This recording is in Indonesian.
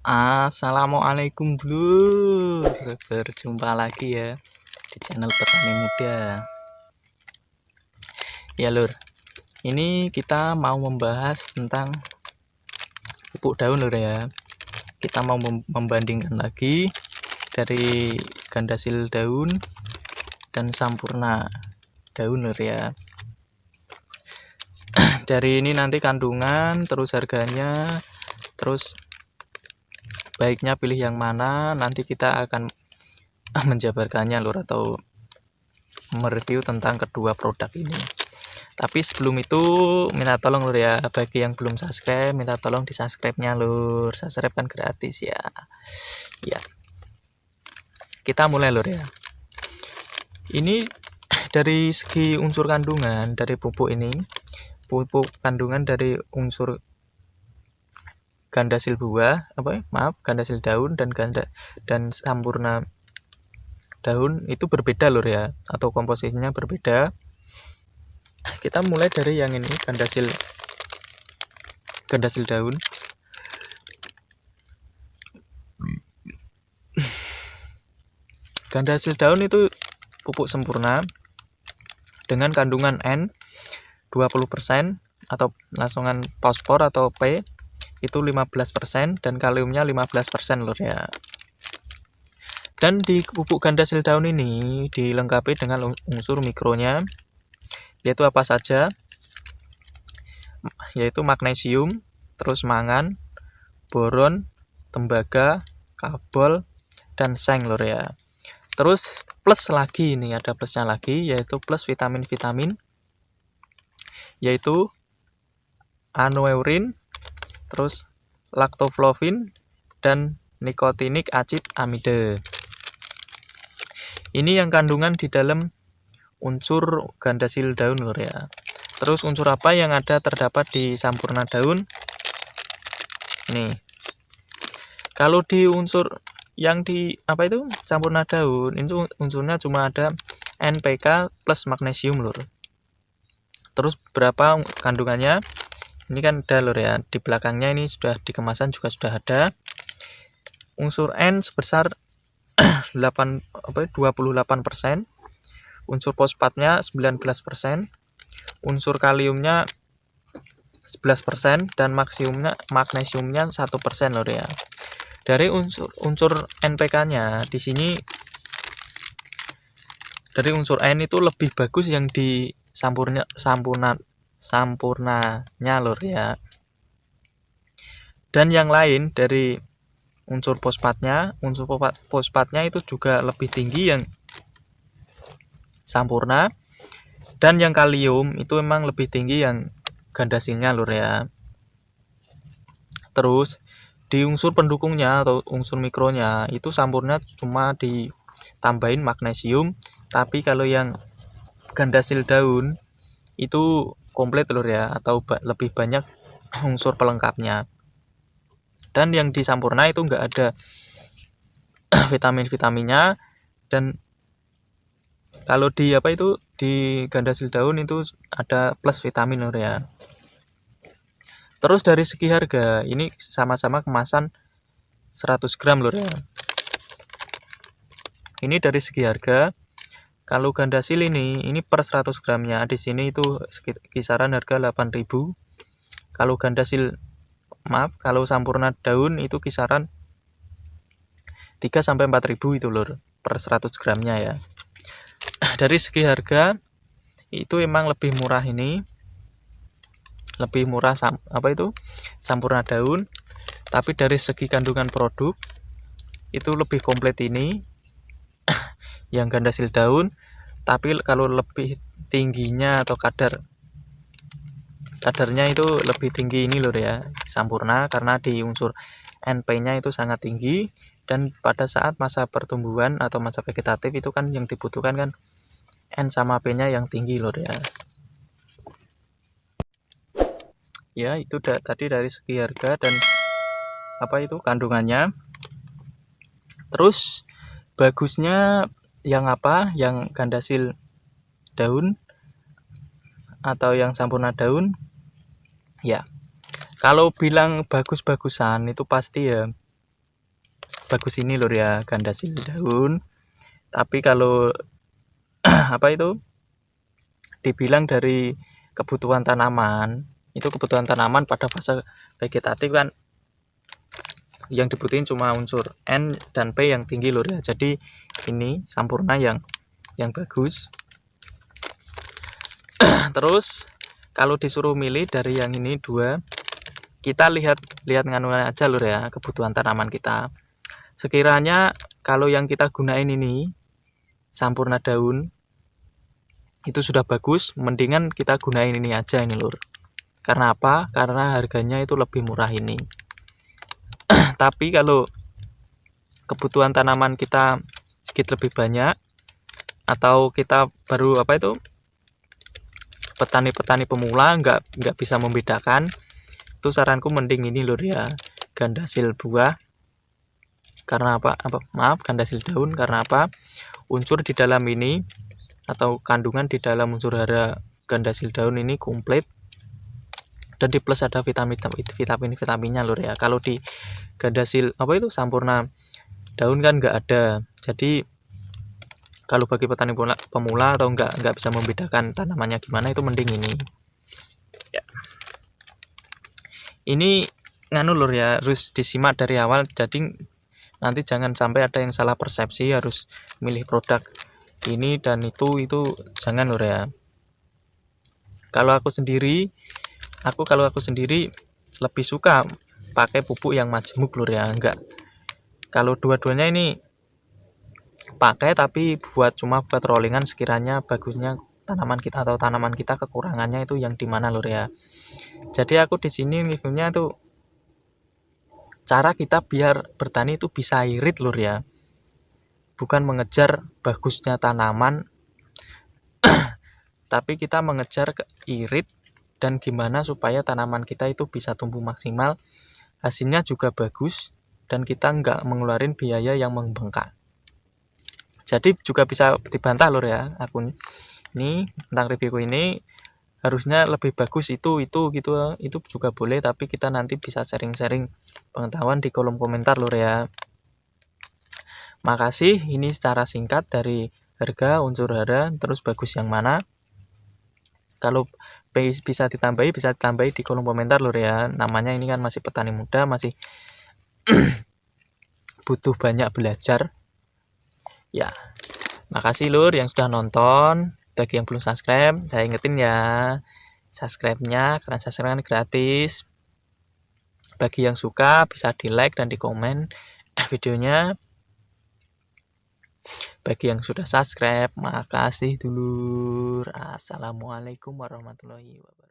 Assalamualaikum Blur. Berjumpa lagi ya di channel Petani Muda. Ya Lur, ini kita mau membahas tentang pupuk daun Lur ya. Kita mau membandingkan lagi dari Gandasil daun dan Sampurna daun Lur ya. Dari ini nanti kandungan, terus harganya, terus baiknya pilih yang mana, nanti kita akan menjabarkannya Lur, atau mereview tentang kedua produk ini. Tapi sebelum itu minta tolong Lur ya, bagi yang belum subscribe minta tolong di subscribe-nya Lur. Subscribe kan gratis ya. Ya. Kita mulai Lur ya. Ini dari segi unsur kandungan dari pupuk ini, pupuk kandungan dari unsur Gandasil buah, Gandasil daun dan Sampurna daun itu berbeda Lur ya, atau komposisinya berbeda. Kita mulai dari yang ini, Gandasil daun. Gandasil daun itu pupuk sempurna dengan kandungan N 20% atau langsungan fosfor atau P itu 15% dan kaliumnya 15% Lur ya. Dan di pupuk Gandasil daun ini dilengkapi dengan unsur mikronya, yaitu apa saja? Yaitu magnesium, terus mangan, boron, tembaga, kabel, dan seng Lur ya. Terus plus lagi, ini ada plusnya lagi, yaitu plus vitamin-vitamin, yaitu anoeurin, terus lactoflovin, dan nikotinik acid amide. Ini yang kandungan di dalam unsur Gandasil daun Lur ya. Terus unsur apa yang terdapat di Sampurna daun? Ini. Kalau di unsur yang di Sampurna daun, itu unsurnya cuma ada NPK plus magnesium Lur. Terus berapa kandungannya? Ini kan ada Lur ya, di belakangnya ini sudah di kemasan juga sudah ada. Unsur N sebesar 28%, unsur fosfatnya 19%, unsur kaliumnya 11%, dan magnesiumnya 1% Lur ya. Dari unsur NPK-nya di sini, dari unsur N itu lebih bagus yang di Sampurnanya Lur ya. Dan yang lain dari unsur fosfatnya itu juga lebih tinggi yang Sampurna, dan yang kalium itu memang lebih tinggi yang Gandasilnya Lur ya. Terus di unsur pendukungnya atau unsur mikronya itu Sampurna cuma ditambahin magnesium, tapi kalau yang Gandasil daun itu komplit Lur ya, atau lebih banyak unsur pelengkapnya. Dan yang di Sampurna itu enggak ada vitamin-vitaminnya, dan kalau di di Gandasil daun itu ada plus vitamin Lur ya. Terus dari segi harga, ini sama-sama kemasan 100 gram Lur ya. Ini dari segi harga. Kalau Gandasil ini per 100 gramnya di sini itu kisaran harga 8.000. Kalau Sampurna daun itu kisaran 3 sampai 4.000 itu Lur per 100 gramnya ya. Dari segi harga itu emang lebih murah ini. Lebih murah Sampurna daun, tapi dari segi kandungan produk itu lebih komplit ini yang Gandasil daun. Tapi kalau lebih tingginya atau kadarnya itu lebih tinggi ini Lur ya, Sampurna, karena di unsur NP-nya itu sangat tinggi, dan pada saat masa pertumbuhan atau masa vegetatif itu kan yang dibutuhkan kan N sama P-nya yang tinggi Lur ya. Ya, itu tadi dari segi harga dan kandungannya. Terus bagusnya yang Gandasil daun atau yang Sampurna daun? Ya, kalau bilang bagus-bagusan itu pasti ya bagus ini lur ya, gandasil daun. Tapi kalau apa itu dibilang dari kebutuhan tanaman, itu kebutuhan tanaman pada fase vegetatif kan yang dibutuhin cuma unsur N dan P yang tinggi lur ya. Jadi ini sampurna yang bagus. Terus kalau disuruh milih dari yang ini dua, kita lihat nganuan aja lur ya, kebutuhan tanaman kita. Sekiranya kalau yang kita gunain ini sampurna daun itu sudah bagus, mendingan kita gunain ini aja ini lur. Karena apa? Karena harganya itu lebih murah ini. Tapi kalau kebutuhan tanaman kita sedikit lebih banyak, atau kita baru apa itu petani-petani pemula nggak bisa membedakan, itu saranku mending ini lur ya, gandasil buah. Karena apa? Maaf, gandasil daun. Karena apa? Unsur di dalam ini atau kandungan di dalam unsur hara gandasil daun ini komplit, dan di plus ada vitaminnya lur ya. Kalau di gandasil apa itu sampurna daun kan nggak ada. Jadi kalau bagi petani pemula atau nggak bisa membedakan tanamannya gimana, itu mending ini ya. Ini nganu lur ya, harus disimak dari awal. Jadi nanti jangan sampai ada yang salah persepsi, harus milih produk ini dan itu jangan lur ya. Kalau aku sendiri lebih suka pakai pupuk yang majemuk lur ya. Enggak, kalau dua-duanya ini pakai tapi buat rollingan, sekiranya bagusnya tanaman kita atau tanaman kita kekurangannya itu yang dimana lur ya. Jadi aku di sini reviewnya tuh cara kita biar bertani itu bisa irit lur ya, bukan mengejar bagusnya tanaman tapi kita mengejar irit dan gimana supaya tanaman kita itu bisa tumbuh maksimal, hasilnya juga bagus, dan kita nggak mengeluarkan biaya yang membengkak. Jadi juga bisa dibantah lur ya, akun ini tentang reviewku ini harusnya lebih bagus itu gitu, itu juga boleh, tapi kita nanti bisa sharing-sharing pengetahuan di kolom komentar lur ya. Makasih, ini secara singkat dari harga, unsur hara, terus bagus yang mana. Kalau bisa ditambahi di kolom komentar lur ya. Namanya ini kan masih petani muda, masih butuh banyak belajar ya. Makasih lur yang sudah nonton. Bagi yang belum subscribe, saya ingetin ya, subscribe-nya, karena subscribe kan gratis. Bagi yang suka bisa di like dan di komen videonya. Bagi yang sudah subscribe, makasih dulur. Assalamualaikum warahmatullahi wabarakatuh.